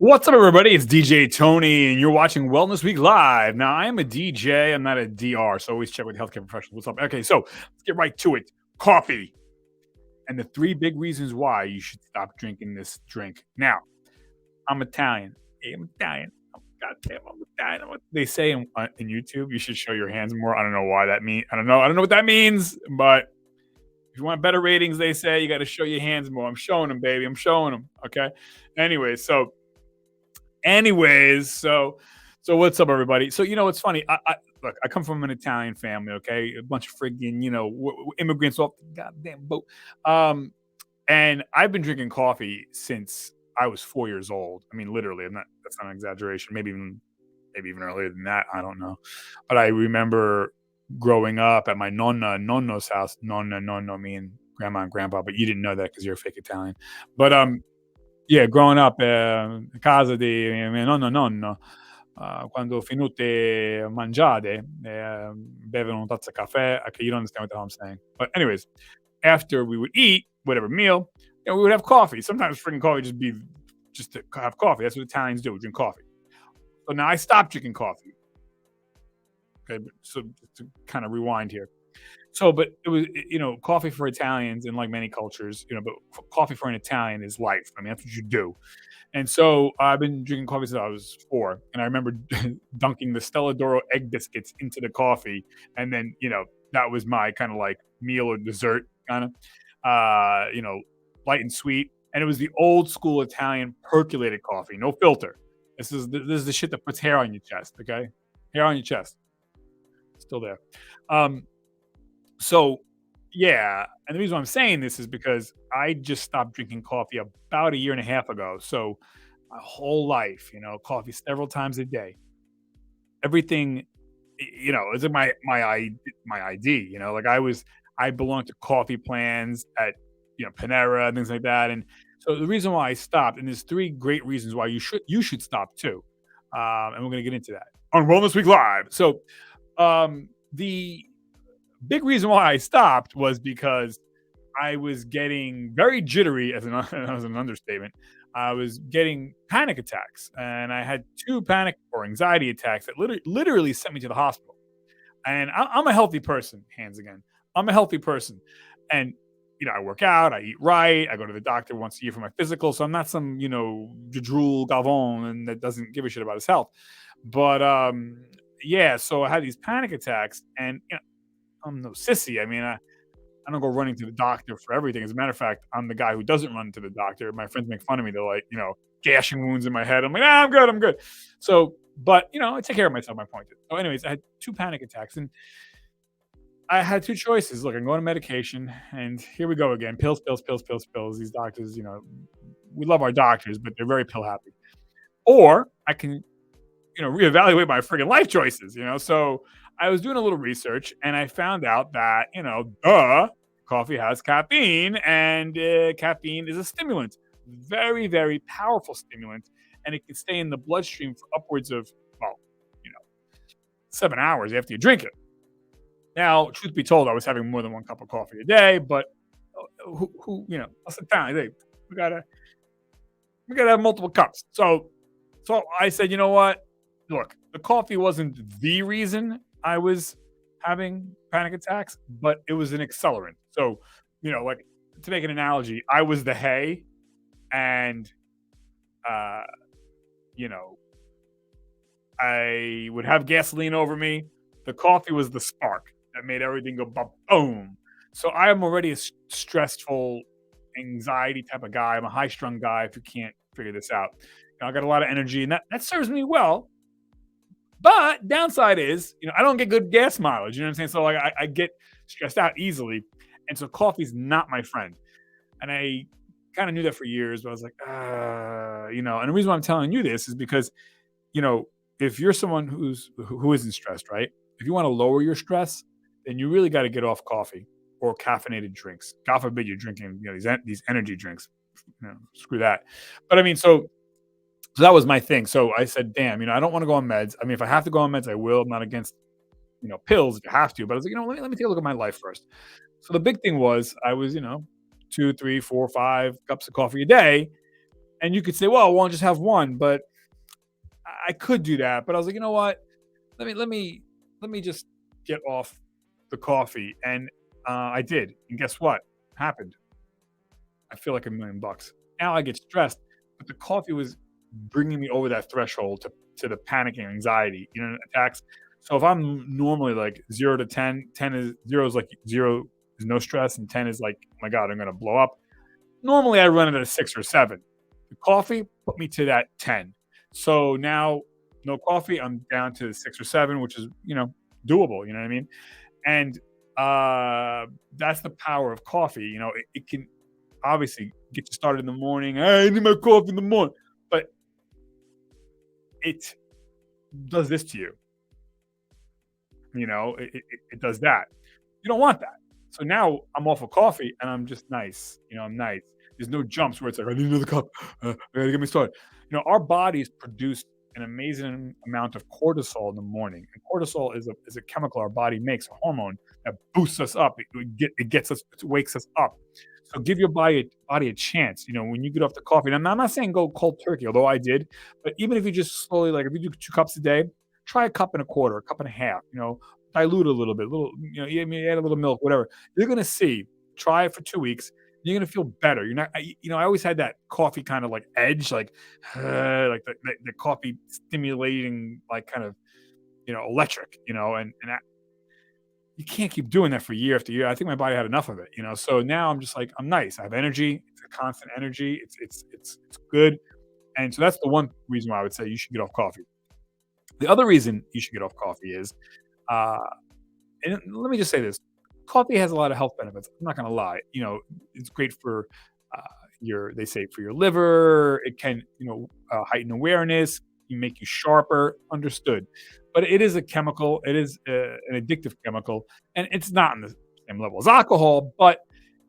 What's up, everybody? It's DJ Tony, and you're watching Wellness Week Live. Now, I am a DJ. I'm not a DR, so always check with healthcare professionals. What's up? Okay, so let's get right to it. Coffee, and the three big reasons why you should stop drinking this drink. Now, I'm Italian. Hey, I'm Italian. Oh, God damn, I'm Italian. They say in YouTube, you should show your hands more. I don't know why that means. I don't know. I don't know what that means, but if you want better ratings, they say you got to show your hands more. I'm showing them, baby. I'm showing them. Okay. Anyway, so what's up, everybody? So it's funny. I look. I come from an Italian family. Okay, a bunch of friggin' immigrants off the goddamn boat. Um, and I've been drinking coffee since I was 4 years old. I mean, literally. I'm not. That's not an exaggeration. Maybe even earlier than that. I don't know. But I remember growing up at my nonno's house. Nonna, nonno, me and grandma and grandpa. But you didn't know that because you're a fake Italian. But yeah, growing up a casa di mio nonno e nonno, quando finite mangiate, bevevano una tazza caffè. Okay, you don't understand what the hell I'm saying. But anyways, after we would eat whatever meal, we would have coffee. Sometimes freaking coffee just to have coffee. That's what Italians do, drink coffee. So now I stopped drinking coffee. Okay, so just to kind of rewind here. So, but it was, coffee for Italians in like many cultures, but coffee for an Italian is life. I mean, that's what you do. And so I've been drinking coffee since I was 4, and I remember dunking the Stella d'Oro egg biscuits into the coffee, and then that was my kind of like meal or dessert, kind of, light and sweet. And it was the old school Italian percolated coffee, no filter. This is the shit that puts hair on your chest. Okay, hair on your chest, still there. Um, so yeah, and the reason why I'm saying this is because I just stopped drinking coffee about a year and a half ago. So my whole life, coffee several times a day. Everything, is like my ID. Like I belonged to coffee plans at Panera and things like that. And so the reason why I stopped, and there's three great reasons why you should stop too. And we're gonna get into that on Wellness Week Live. So the big reason why I stopped was because I was getting very jittery, as as an understatement. I was getting panic attacks, and I had two panic or anxiety attacks that literally sent me to the hospital. And I'm a healthy person, hands again. I'm a healthy person, and I work out, I eat right, I go to the doctor once a year for my physical. So I'm not some Jadrul Galvon and that doesn't give a shit about his health. But yeah, so I had these panic attacks, and I'm no sissy. I mean, I don't go running to the doctor for everything. As a matter of fact, I'm the guy who doesn't run to the doctor. My friends make fun of me. They're like, gashing wounds in my head. I'm like, I'm good. I'm good. So, but I take care of myself. My point is. So, anyways, I had two panic attacks, and I had two choices. Look, I'm going on medication, and here we go again. Pills, pills, pills, pills, pills. These doctors, we love our doctors, but they're very pill happy. Or I can reevaluate my friggin' life choices, So I was doing a little research, and I found out that, coffee has caffeine, and caffeine is a stimulant, very, very powerful stimulant, and it can stay in the bloodstream for upwards of, well, you know, 7 hours after you drink it. Now, truth be told, I was having more than one cup of coffee a day, but us Italians, hey, we gotta we gotta have multiple cups. So I said, you know what? Look, the coffee wasn't the reason I was having panic attacks, but it was an accelerant. So, like to make an analogy, I was the hay, and uh, you know, I would have gasoline over me. The coffee was the spark that made everything go boom. So I am already a stressful, anxiety type of guy. I'm a high strung guy. If you can't figure this out, I got a lot of energy, and that serves me well. But downside is, I don't get good gas mileage. You know what I'm saying? So like, I get stressed out easily, and so coffee's not my friend. And I kind of knew that for years, but I was like, And the reason why I'm telling you this is because, you know, if you're someone who isn't stressed, right? If you want to lower your stress, then you really got to get off coffee or caffeinated drinks. God forbid you're drinking, these energy drinks. Screw that. But I mean, so that was my thing. So I said, damn, I don't want to go on meds. I mean, if I have to go on meds, I will. I'm not against, pills if you have to. But I was like, let me take a look at my life first. So the big thing was I was, 2, 3, 4, 5 cups of coffee a day. And you could say, well, I won't just have one, but I could do that. But I was like, you know what? Let me just get off the coffee, and I did. And guess what happened? I feel like $1,000,000. Now I get stressed, but the coffee was bringing me over that threshold to the panic and anxiety, attacks. So if I'm normally like 0 to 10, 10 is 0 is like 0 is no stress, and 10 is like, oh my God, I'm gonna blow up. Normally I run it at a 6 or 7. The coffee put me to that 10. So now no coffee, I'm down to 6 or 7, which is, doable, you know what I mean? And that's the power of coffee. It can obviously get you started in the morning. Hey, I need my coffee in the morning. But it does this to you. It does that. You don't want that. So now I'm off of coffee and I'm just nice. I'm nice. There's no jumps where it's like, I need another cup. I gotta get me started. Our bodies produce an amazing amount of cortisol in the morning. And cortisol is a chemical our body makes, a hormone that boosts us up. It gets us, it wakes us up. So give your body a chance. When you get off the coffee, and I'm not saying go cold turkey, although I did, but even if you just slowly, like if you do 2 cups a day, try a cup and a quarter, a cup and a half. Dilute a little bit, add a little milk, whatever. You're gonna see. Try it for 2 weeks. You're gonna feel better. You're not. I always had that coffee kind of like edge, like the coffee stimulating, like kind of electric. And you can't keep doing that for year after year. I think my body had enough of it. So now I'm just like I'm nice. I have energy. It's a constant energy. It's good. And so that's the one reason why I would say you should get off coffee. The other reason you should get off coffee is, uh, and let me just say this: coffee has a lot of health benefits. I'm not going to lie. It's great for uh, They say for your liver. It can, heighten awareness, make you sharper. Understood, but it is a chemical. It is an addictive chemical, and it's not on the same level as alcohol, but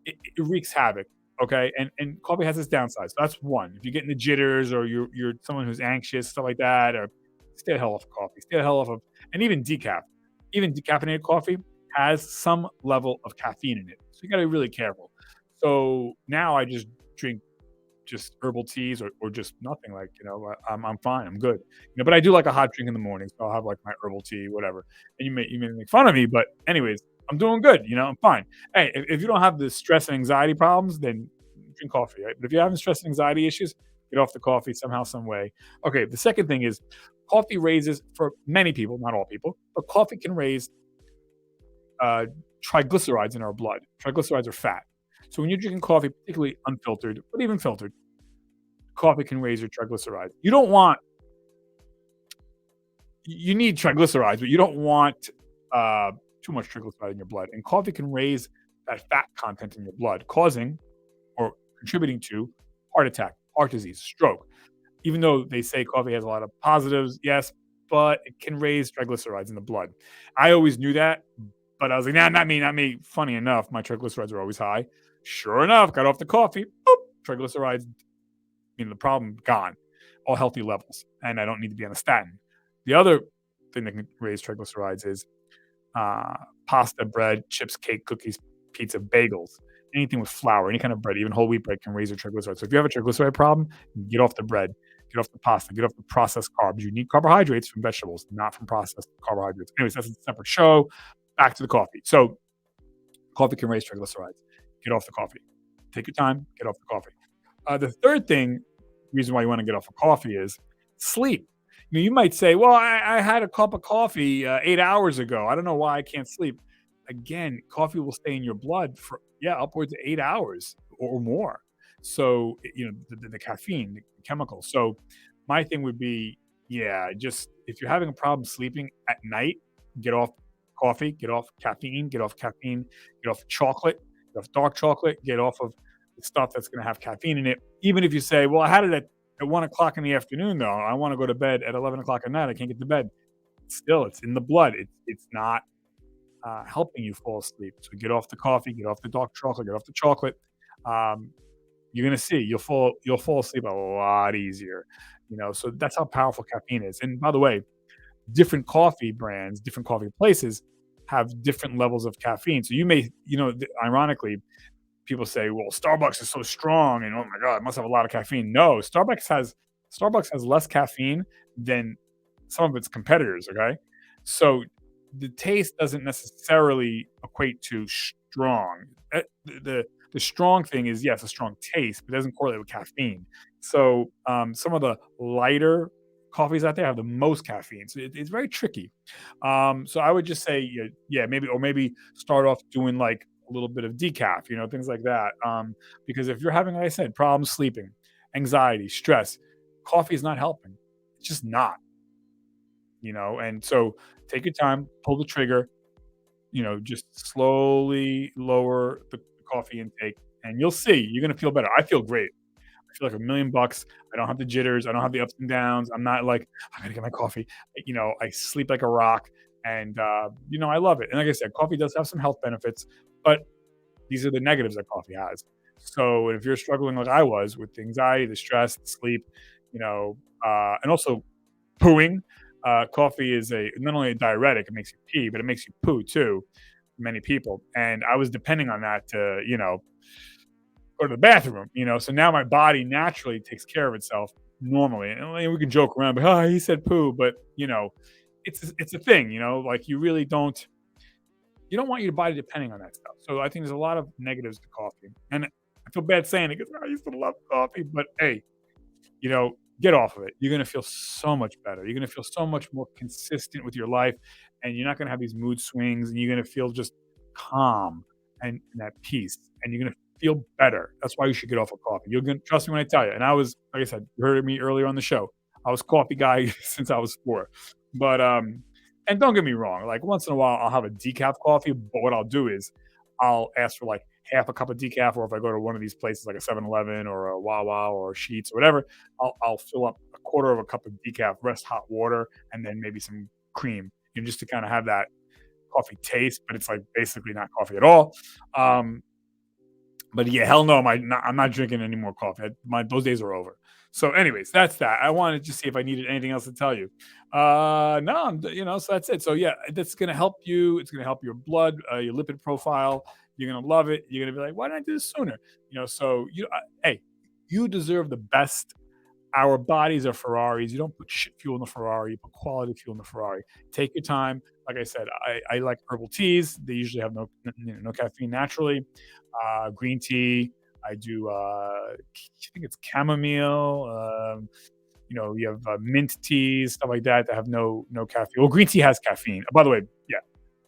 it wreaks havoc. Okay, and coffee has its downsides. So that's one. If you're getting the jitters, or you're someone who's anxious, stuff like that, or stay the hell off of coffee. Stay the hell off of, and even decaf. Even decaffeinated coffee has some level of caffeine in it. So you got to be really careful. So now I just drink just herbal teas, or just nothing. Like, I'm fine. I'm good. But I do like a hot drink in the morning. So I'll have like my herbal tea, whatever. And you may make fun of me, but anyways, I'm doing good. I'm fine. Hey, if you don't have the stress and anxiety problems, then drink coffee, right? But if you're having stress and anxiety issues, get off the coffee somehow, some way. Okay. The second thing is coffee raises, for many people, not all people, but coffee can raise uh, triglycerides in our blood. Triglycerides are fat. So when you're drinking coffee, particularly unfiltered, but even filtered, coffee can raise your triglycerides. You need triglycerides, but you don't want too much triglyceride in your blood. And coffee can raise that fat content in your blood, causing or contributing to heart attack, heart disease, stroke. Even though they say coffee has a lot of positives, yes, but it can raise triglycerides in the blood. I always knew that, but I was like, nah, not me, not me. Funny enough, my triglycerides are always high. Sure enough, got off the coffee, boop, triglycerides, the problem gone, all healthy levels, and I don't need to be on a statin. The other thing that can raise triglycerides is uh, pasta, bread, chips, cake, cookies, pizza, bagels, anything with flour, any kind of bread, even whole wheat bread can raise your triglycerides. So if you have a triglyceride problem, get off the bread, get off the pasta, get off the processed carbs. You need carbohydrates from vegetables, not from processed carbohydrates. Anyways, that's a separate show. Back to the coffee. So coffee can raise triglycerides. Get off the coffee. Take your time. Get off the coffee. The third reason why you want to get off of coffee is sleep. You might say, well, I had a cup of coffee 8 hours ago. I don't know why I can't sleep. Again, coffee will stay in your blood for, upwards of 8 hours or more. So, the caffeine, the chemical. So my thing would be, just if you're having a problem sleeping at night, get off coffee, get off caffeine, get off chocolate, get off dark chocolate, get off of the stuff that's going to have caffeine in it. Even if you say, well, I had it at 1 o'clock in the afternoon, though. I want to go to bed at 11 o'clock at night. I can't get to bed. Still, it's in the blood. It's not helping you fall asleep. So get off the coffee, get off the dark chocolate, get off the chocolate. Um, you're gonna see you'll fall asleep a lot easier. So that's how powerful caffeine is. And by the way, different coffee brands, different coffee places have different levels of caffeine. So you may, ironically, people say, "Well, Starbucks is so strong, and oh my god, it must have a lot of caffeine." No, Starbucks has less caffeine than some of its competitors. Okay, so the taste doesn't necessarily equate to strong. The strong thing is yes, a strong taste, but it doesn't correlate with caffeine. So some of the lighter coffees out there have the most caffeine, so it's very tricky. So I would just say, yeah, yeah, maybe start off doing like a little bit of decaf, things like that. Because if you're having, like I said, problems sleeping, anxiety, stress, coffee is not helping. It's just not, And so take your time, pull the trigger, just slowly lower the coffee intake, and you'll see you're gonna feel better. I feel great. I feel like $1,000,000. I don't have the jitters. I don't have the ups and downs. I'm not like, I gotta get my coffee. I sleep like a rock, and I love it. And like I said, coffee does have some health benefits, but these are the negatives that coffee has. So if you're struggling like I was with the anxiety, the stress, the sleep, and also pooing, coffee is a not only a diuretic, it makes you pee, but it makes you poo too. Many people, and I was depending on that to go to the bathroom, So now my body naturally takes care of itself normally, and we can joke around, but he said poo, but it's a thing, like you don't want your body depending on that stuff. So I think there's a lot of negatives to coffee, and I feel bad saying it because I used to love coffee, but hey, get off of it. You're gonna feel so much better. You're gonna feel so much more consistent with your life, and you're not gonna have these mood swings, and you're gonna feel just calm and at peace, and you're gonna feel better. That's why you should get off of coffee. You're gonna trust me when I tell you. And I was, like I said, you heard me earlier on the show. I was coffee guy since I was 4. But and don't get me wrong, like once in a while I'll have a decaf coffee, but what I'll do is I'll ask for like half a cup of decaf, or if I go to one of these places like a 7-Eleven or a Wawa or Sheets or whatever, I'll fill up a quarter of a cup of decaf, rest hot water, and then maybe some cream, just to kind of have that coffee taste, but it's like basically not coffee at all. Um, but yeah, hell no, I'm not drinking any more coffee. Those days are over. So, anyways, that's that. I wanted to see if I needed anything else to tell you. No, so that's it. So yeah, that's gonna help you. It's gonna help your blood, your lipid profile. You're gonna love it. You're gonna be like, why didn't I do this sooner? So hey, you deserve the best. Our bodies are Ferraris. You don't put shit fuel in the Ferrari, you put quality fuel in the Ferrari. Take your time. Like I said, I like herbal teas. They usually have no caffeine naturally. Green tea. I do, I think it's chamomile. You have mint teas, stuff like that have no caffeine. Well, green tea has caffeine. By the way, yeah,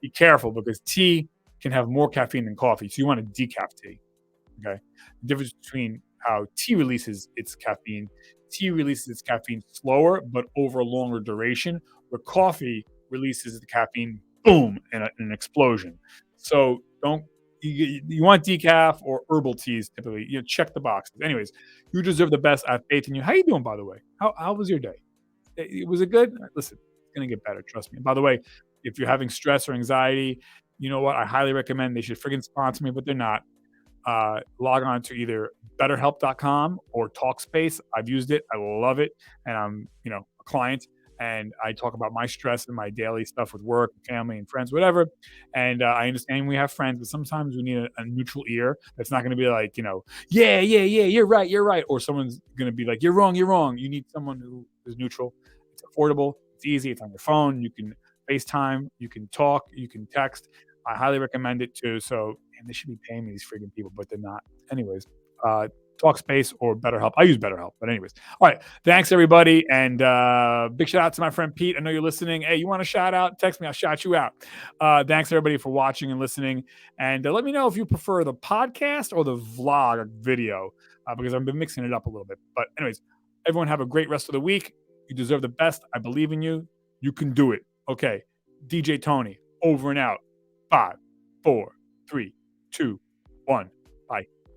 be careful because tea can have more caffeine than coffee. So you want a decaf tea. Okay. The difference between how tea releases its caffeine slower, but over a longer duration, where coffee releases the caffeine, boom, in an explosion. So don't, you want decaf or herbal teas typically, check the boxes. Anyways, you deserve the best. I have faith in you. How you doing, by the way? How was your day? Was it good? Listen, it's going to get better. Trust me. By the way, if you're having stress or anxiety, you know what? I highly recommend they should friggin' sponsor me, but they're not. Log on to either betterhelp.com or Talkspace. I've used it. I love it. And I'm, a client, and I talk about my stress and my daily stuff with work, family, and friends, whatever. And I understand we have friends, but sometimes we need a neutral ear that's not going to be like, yeah, yeah, yeah, you're right. Or someone's going to be like, you're wrong, you're wrong. You need someone who is neutral. It's affordable. It's easy. It's on your phone. You can FaceTime. You can talk. You can text. I highly recommend it too. So, and they should be paying me, these freaking people, but they're not. Anyways, Talkspace or BetterHelp. I use BetterHelp, but anyways. All right. Thanks everybody. And big shout out to my friend Pete. I know you're listening. Hey, you want a shout out? Text me. I'll shout you out. Thanks everybody for watching and listening. And let me know if you prefer the podcast or the vlog video, because I've been mixing it up a little bit. But anyways, everyone have a great rest of the week. You deserve the best. I believe in you. You can do it. Okay. DJ Tony, over and out. 5, 4, 3, 2, 1. Bye.